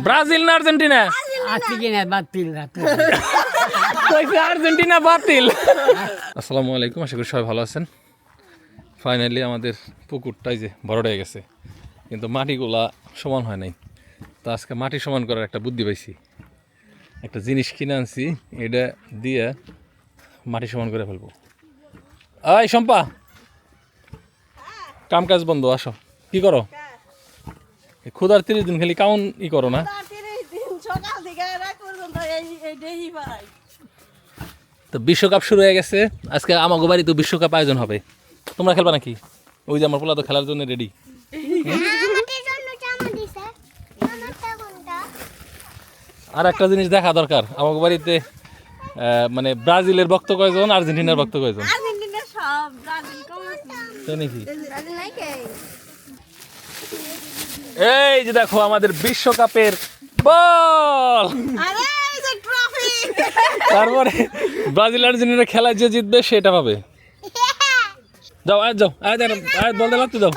Brazil না Argentina? Argentina বাতিল। আসসালামু আলাইকুম, আশা করি সবাই ভালো আছেন। ফাইনালি আমাদের পুকুরটাই যে বড় হয়ে গেছে, কিন্তু মাটিগুলা সমান হয় নাই। তো আজকে মাটি সমান করার একটা বুদ্ধি পাইছি। একটা জিনিস কিনে আনছি, এটা দিয়ে মাটি সমান করে ফেলবো। এই শম্পা, কাম কাজ বন্ধ, আসো। কি করো? ক্ষুধার 30 দিন খালি কাউন ই করো না? তো বিশ্বকাপ শুরু হয়ে গেছে, আজকে আমাগো বাড়ি তো বিশ্বকাপ আয়োজন হবে। তোমরা খেলবা নাকি? ওই যে আমার পোলা তো খেলার জন্য রেডি। আর একটা জিনিস দেখা দরকার, আমাগো বাড়িতে মানে ব্রাজিলের ভক্ত কয়জন, আর্জেন্টিনার ভক্ত কয়জন? তাই নাকি? এই যে দেখো আমাদের বিশ্বকাপের বল। তারপরে ব্রাজিল আর্জেন্টিনা খেলা যে জিতবে সেটা পাবে। যাও আজ যাও, আজ বল দে লাগতে যাও।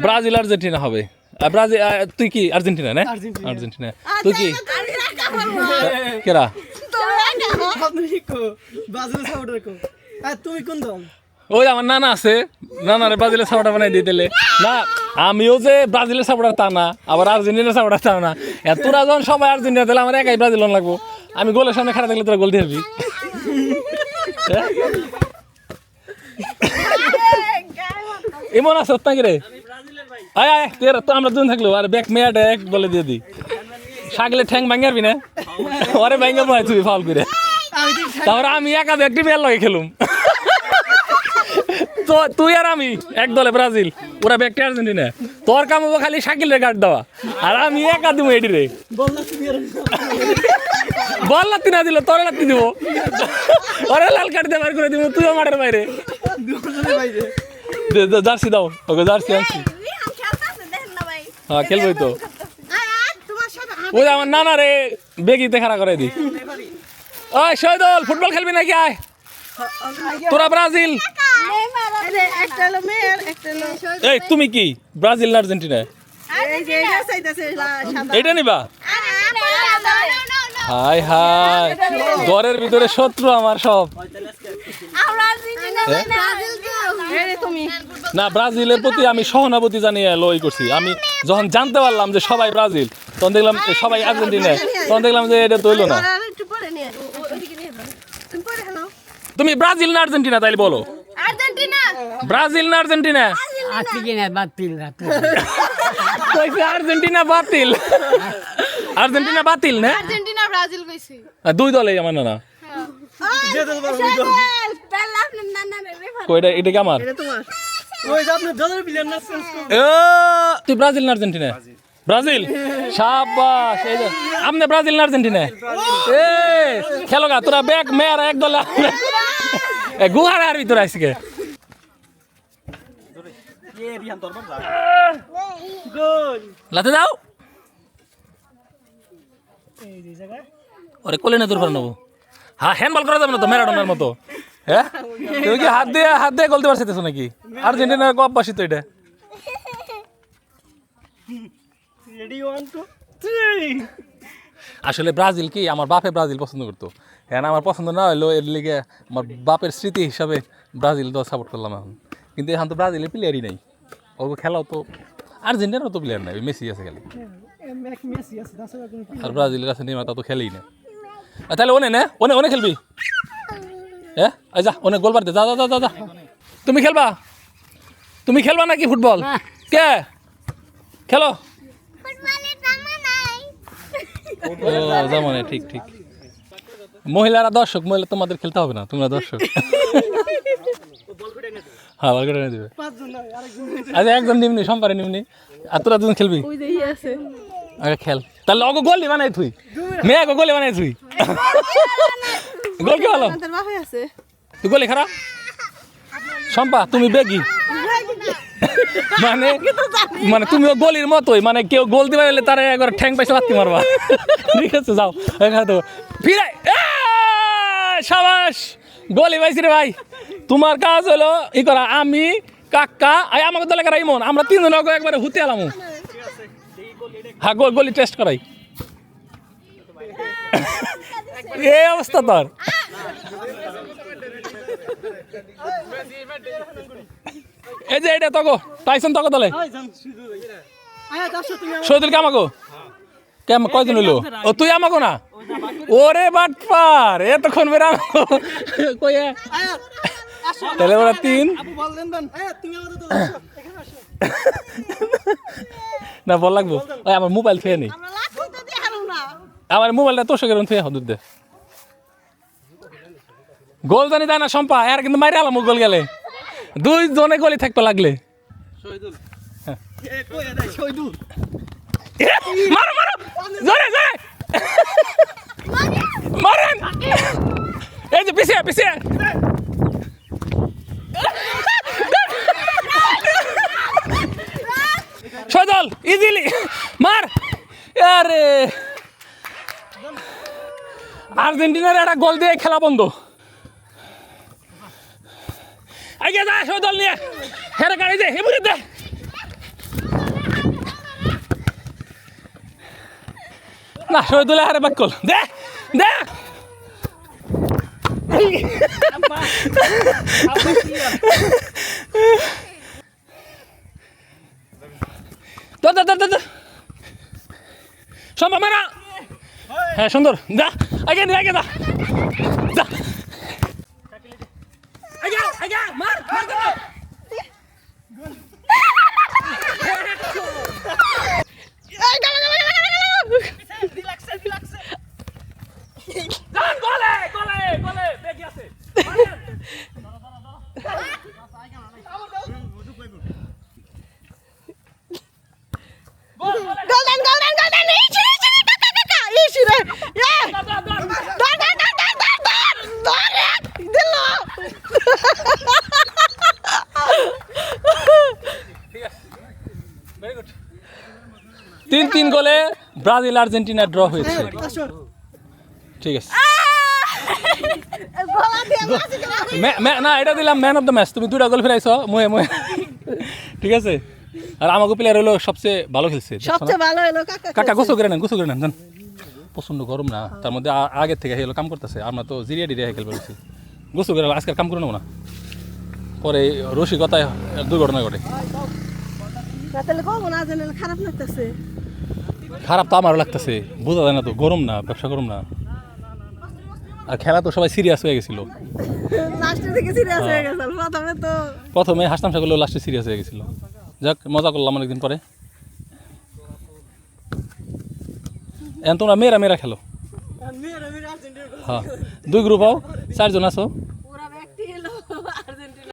ব্রাজিল আর্জেন্টিনা হবে। ব্রাজিল, তুই কি আর্জেন্টিনা না? আর্জেন্টিনা। তুই কি কেরা? তুমি কোন দল? ওই আমার নানা আছে, নানারে ব্রাজিলের সাপোর্টার বানাই দিয়ে দিলে না। আমিও যে ব্রাজিলের সাপোর্টার তা না, আবার আর্জেন্টিনার সাপোর্টার তা না। তোরা যখন সবাই আর্জেন্টিনা দিলে আমার একাই ব্রাজিল লাগবো। আমি গোলের সামনে খারাপ থাকলে তোরা গোল দিয়ে দিবি। এমন আছে নাকি রে? আয় আয়, তো আমরা দুজন থাকলো আর ব্যাক মেয়াটা এক বলে দিয়ে দিই। সাগলে ঠ্যাং ভাঙি আরবি না? ওরে ভাঙা পাই তুই ফাউল করে। তারপরে আমি একা একটি মেয়ার লগে খেলুম। তো তুই আর আমি এক দলে ব্রাজিল, ওরা ব্যাকটা আর্জেন্টিনা। তোর কাম হবো খালি শাকিলের গার্ড দেওয়া, আর আমি একা দিব এটি রে। বল লাত্তি না দিল তোর লাত্তি দিব, ওরা লাল কার্ড দিয়ে বার করে দিব, তুইও মাঠের বাইরে। জার্সি দাও ওকে, জার্সি আনছি। হ্যাঁ খেলবই তো। ওই আমার নানা রে বেগিতে খাড়া করে দি। ওই শহীদুল, ফুটবল খেলবি নাকি? আয় তোরা ব্রাজিল। এই তুমি কি ব্রাজিল না আর্জেন্টিনা? এটা নিবা? হাই হাই, ঘরের ভিতরে শত্রু আমার সব। না, ব্রাজিলের প্রতি আমি সহানুভূতি জানিয়ে লই করছি। আমি যখন জানতে পারলাম যে সবাই ব্রাজিল, তখন দেখলাম সবাই আর্জেন্টিনা, তখন দেখলাম যে এটা তো হইলো না। তুমি ব্রাজিল না আর্জেন্টিনা তাইলে বলো? ব্রাজিল না আর্জেন্টিনা? আর্জেন্টিনা বাতিল। আর্জেন্টিনা বাতিল না? দুই দলেই আমার নানা। এটা কি আমার? তুই ব্রাজিল না আর্জেন্টিনা? ব্রাজিল। শাবাশ। এই যে আপনি ব্রাজিল না আর্জেন্টিনা? এ খেলো গা তোরা ব্যাক মেয়ার এক দল গুহার আর ভিতরে আইসকে। লাতে দাও ওরে, কোলে না দূর করে নেবো। হ্যাঁ, হ্যান্ডবল করা যাবে না তো ম্যারাডোনার মতো। হ্যাঁ, তুমি কি হাত দিয়ে গলতে পারছিস নাকি? আর্জেন্টিনার কপবাসী তো এটা। আসলে ব্রাজিল কি, আমার বাপে ব্রাজিল পছন্দ করতো। হ্যাঁ, আমার পছন্দ না হইলো, এর লিগে আমার বাপের স্মৃতি হিসাবে ব্রাজিল তো সাপোর্ট করলাম এখন। কিন্তু এখন তো ব্রাজিলের প্লেয়ারই নাই। ওকে খেলাও তো আর্জেন্টিনারও তো প্লেয়ার নাই, মেসি আছে খালি। আর ব্রাজিলের আছে নেইমার, তা তো খেলেই না। তাহলে ওনে না, ওনে খেলবি? হ্যাঁ, যা ওনে গোল মারতে, যা যা যা যা। তুমি খেলবা নাকি ফুটবল? কে খেলো? ও জামানে, ঠিক ঠিক। মহিলারা দর্শক, মহিলা তোমাদের খেলতে হবে না, তোমরা দর্শক। হ্যাঁ, বল করে দিবে। আচ্ছা, একজন নিমনি, সম্পারে নিমনি, আর তোরা দুজন খেলবি? আগে খেল তাহলে। অগো গোলি বানাই তুই, মেয়ে গোলি বানাই তুই। গোল কে ভালো? তুই গোলি খারাপ। শম্পা তুমি বেগি, মানে তুমিও গোলির মতোই, মানে কেউ গোল দিবা গেলে তারা একবার ঠ্যাং পাইছে লাত্তি মারবা। ঠিক আছে, যাও তো ফিরে। সাবাস, গোলি পাইছি রে ভাই। তোমার কাজ হলো ই করা, আমি কাকা আমাকে দলে কারা ইমন আমরা তিনজন একবারে হুতে এলাম হ্যাঁ গলি টেস্ট করাই এই অবস্থা তোর এই যে এটা তকো টাইসন তকো দলে শহীদুল আমাকে কেমন কয়জন হইলো ও তুই আমাকে না ওরে বাটপার এতক্ষণ বেরা কইয়া তাহলে ওরা তিন না বল লাগবো ওই আমার মোবাইল থুয়ে নেই আমার মোবাইলটা তোর সঙ্গে থুয়ে দুধ দে গোল জানি যায় না সম্পা আর কিন্তু মাইরে আলাম গোল গেলে দুই জনে গলি থাকতে লাগলে মারো মারো জোরে জোরে মারেন এই যে পিছিয়ে পিছিয়ে সজল ইজিলি মার আরে আর্জেন্টিনার একটা গোল দিয়ে খেলা বন্ধ আগে যা সজল নিয়ে হেরে গাড়ি দে হেবুরে দে না শহীদুল্লাহ হারে বাক্কল দে দে সম্ভব মারা হ্যাঁ সুন্দর যা আগে আগে যা যা আগে আগে মার মার তিন তিন গোলে ব্রাজিল আর্জেন্টিনা ড্র হয়েছে ঠিক আছে না এটা দিলাম ম্যান অফ দ্য ম্যাচ তুমি দুটা গোল ফেরাইছো মুয়ে মুয়ে ঠিক আছে আর আমাকে প্লেয়ার হলো সবচেয়ে ভালো খেলছে সবচেয়ে ভালো হলো কাকা গোসল করে নেন জান প্রচন্ড গরম না তার মধ্যে আগের থেকে হলো কাম করতেছে আমরা তো জিরিয়া ডিরিয়া খেলবে বলছি গোসল করে আজকাল কাম করে নেবো না পরে রসিকতায় দুর্ঘটনা ঘটে খারাপ লাগতেছে খারাপ তো আমারও লাগতেছে বোঝা যায় না তো গরম না ব্যবসা গরম না আর খেলা তো সবাই সিরিয়াস হয়ে গেছিল প্রথমে হাসতাম করলেও লাস্টে সিরিয়াস হয়ে গেছিল যাক মজা করলাম অনেকদিন পরে এখন তোমরা মেয়েরা খেলো হ্যাঁ 2 গ্রুপ হও 4 জন আছো